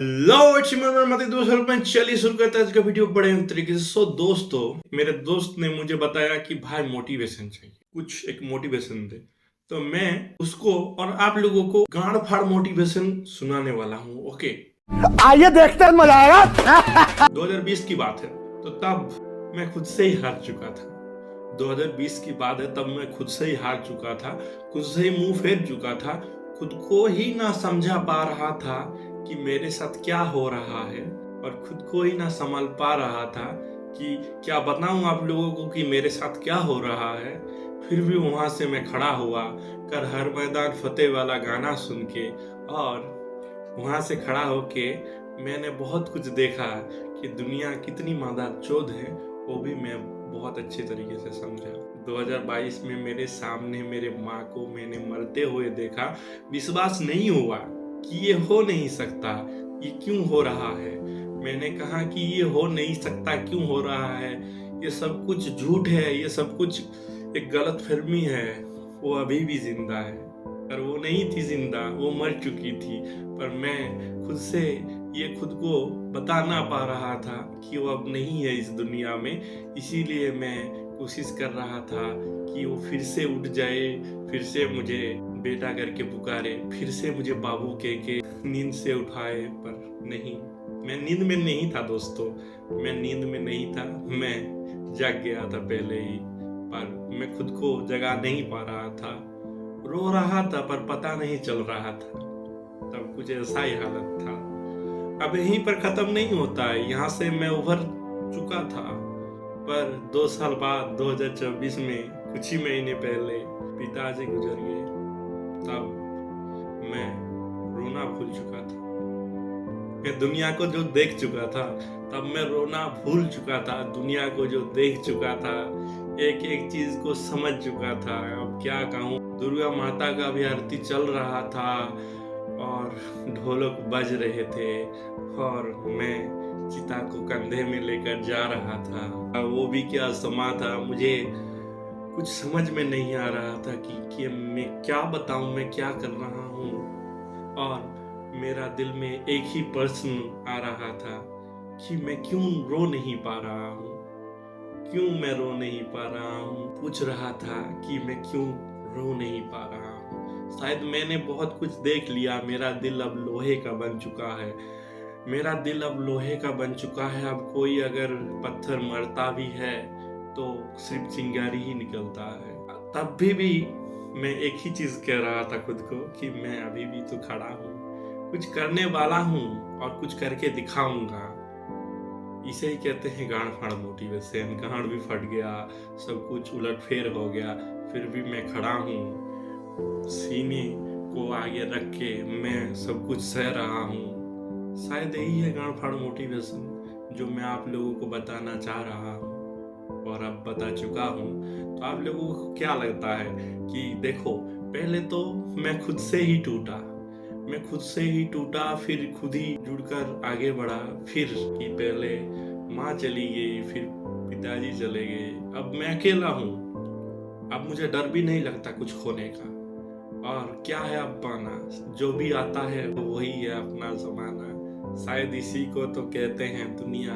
लो दोस्तों, चलिए शुरू करते हैं आज का वीडियो बड़े तरीके से। दोस्तों, मेरे दोस्त ने मुझे बताया कि भाई मोटिवेशन चाहिए, कुछ एक मोटिवेशन दे। तो मैं उसको और आप लोगों को गांड फाड़ मोटिवेशन सुनाने वाला हूँ। ओके, आइए देखते हैं, मजा आएगा। 2020 की बात है, तो तब मैं खुद से ही हार चुका था। 2020 की बात है, तब मैं खुद से ही हार चुका था, खुद से ही मुंह फेर चुका था, खुद को ही ना समझा पा रहा था कि मेरे साथ क्या हो रहा है, और खुद को ही ना संभाल पा रहा था कि क्या बताऊं आप लोगों को कि मेरे साथ क्या हो रहा है। फिर भी वहां से मैं खड़ा हुआ, कर हर मैदान फतेह वाला गाना सुन के, और वहां से खड़ा होके मैंने बहुत कुछ देखा कि दुनिया कितनी मादाचोद है, वो भी मैं बहुत अच्छे तरीके से समझा। 2022 में मेरे सामने मेरे माँ को मैंने मरते हुए देखा। विश्वास नहीं हुआ कि ये हो नहीं सकता, ये क्यों हो रहा है। मैंने कहा कि ये हो नहीं सकता, क्यों हो रहा है, ये सब कुछ झूठ है, ये सब कुछ एक गलत फहमी है। वो अभी भी जिंदा है, पर वो नहीं थी जिंदा, वो मर चुकी थी। पर मैं खुद से ये खुद को बता ना पा रहा था कि वो अब नहीं है इस दुनिया में। इसीलिए मैं कोशिश कर रहा था कि वो फिर से उठ जाए, फिर से मुझे बेटा करके पुकारे, फिर से मुझे बाबू कह के नींद से उठाए। पर नहीं, मैं नींद में नहीं था दोस्तों, मैं नींद में नहीं था, मैं जाग गया था पहले ही। पर मैं खुद को जगा नहीं पा रहा था, रो रहा था पर पता नहीं चल रहा था। तब कुछ ऐसा ही हालत था। अब यहीं पर खत्म नहीं होता है, यहाँ से मैं उभर चुका था। पर 2 साल बाद 2024 में कुछ ही महीने पहले पिताजी गुजर गए। तब मैं रोना भूल चुका था। मैं दुनिया को जो देख चुका था, तब मैं रोना भूल चुका था। दुनिया को जो देख चुका था, एक एक चीज को समझ चुका था। अब क्या कहूँ, दुर्गा माता का भी आरती चल रहा था और ढोलक बज रहे थे, और मैं चिता को कंधे में लेकर जा रहा था। वो भी क्या समा था, मुझे कुछ समझ में नहीं आ रहा था कि मैं क्या बताऊं, मैं क्या कर रहा हूँ। और मेरा दिल में एक ही प्रश्न आ रहा था कि मैं क्यों रो नहीं पा रहा हूँ, क्यों मैं रो नहीं पा रहा हूँ। पूछ रहा था कि मैं क्यों रो नहीं पा रहा हूँ। शायद मैंने बहुत कुछ देख लिया, मेरा दिल अब लोहे का बन चुका है, मेरा दिल अब लोहे का बन चुका है। अब कोई अगर पत्थर मरता भी है तो सिर्फ चिंगारी ही निकलता है। तब भी मैं एक ही चीज कह रहा था खुद को कि मैं अभी भी तो खड़ा हूँ, कुछ करने वाला हूँ और कुछ करके दिखाऊंगा। इसे ही कहते हैं गांड फाड़ मोटिवेशन। गांड भी फट गया, सब कुछ उलटफेर हो गया, फिर भी मैं खड़ा हूँ। सीने को आगे रख के मैं सब कुछ सह रहा हूँ। शायद यही है गांड फाड़ मोटिवेशन, जो मैं आप लोगों को बताना चाह रहा हूँ और अब बता चुका हूँ। तो आप लोगों को क्या लगता है कि देखो, पहले तो मैं खुद से ही टूटा, मैं खुद से ही टूटा, फिर खुद ही जुड़कर आगे बढ़ा। फिर कि पहले माँ चली गई, फिर पिताजी चले गए, अब मैं अकेला हूँ। अब मुझे डर भी नहीं लगता कुछ खोने का। और क्या है अब पाना, जो भी आता है वही है अपना जमाना। शायद इसी को तो कहते हैं दुनिया।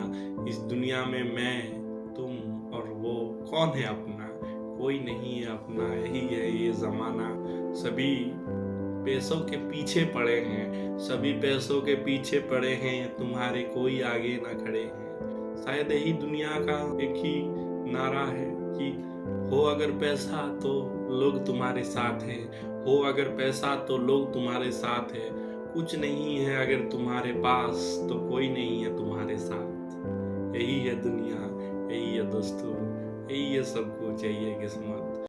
इस दुनिया में मैं, तुम और वो, कौन है अपना? कोई नहीं है अपना, यही है ये जमाना। सभी पैसों के पीछे पड़े हैं, सभी पैसों के पीछे पड़े हैं, तुम्हारे कोई आगे ना खड़े हैं। शायद यही दुनिया का एक ही नारा है कि हो अगर पैसा तो लोग तुम्हारे साथ हैं, हो अगर पैसा तो लोग तुम्हारे साथ है। कुछ नहीं है अगर तुम्हारे पास तो कोई नहीं है तुम्हारे साथ। यही है दुनिया, यही है दोस्तों, यही है सब कुछ, यही है किस्मत।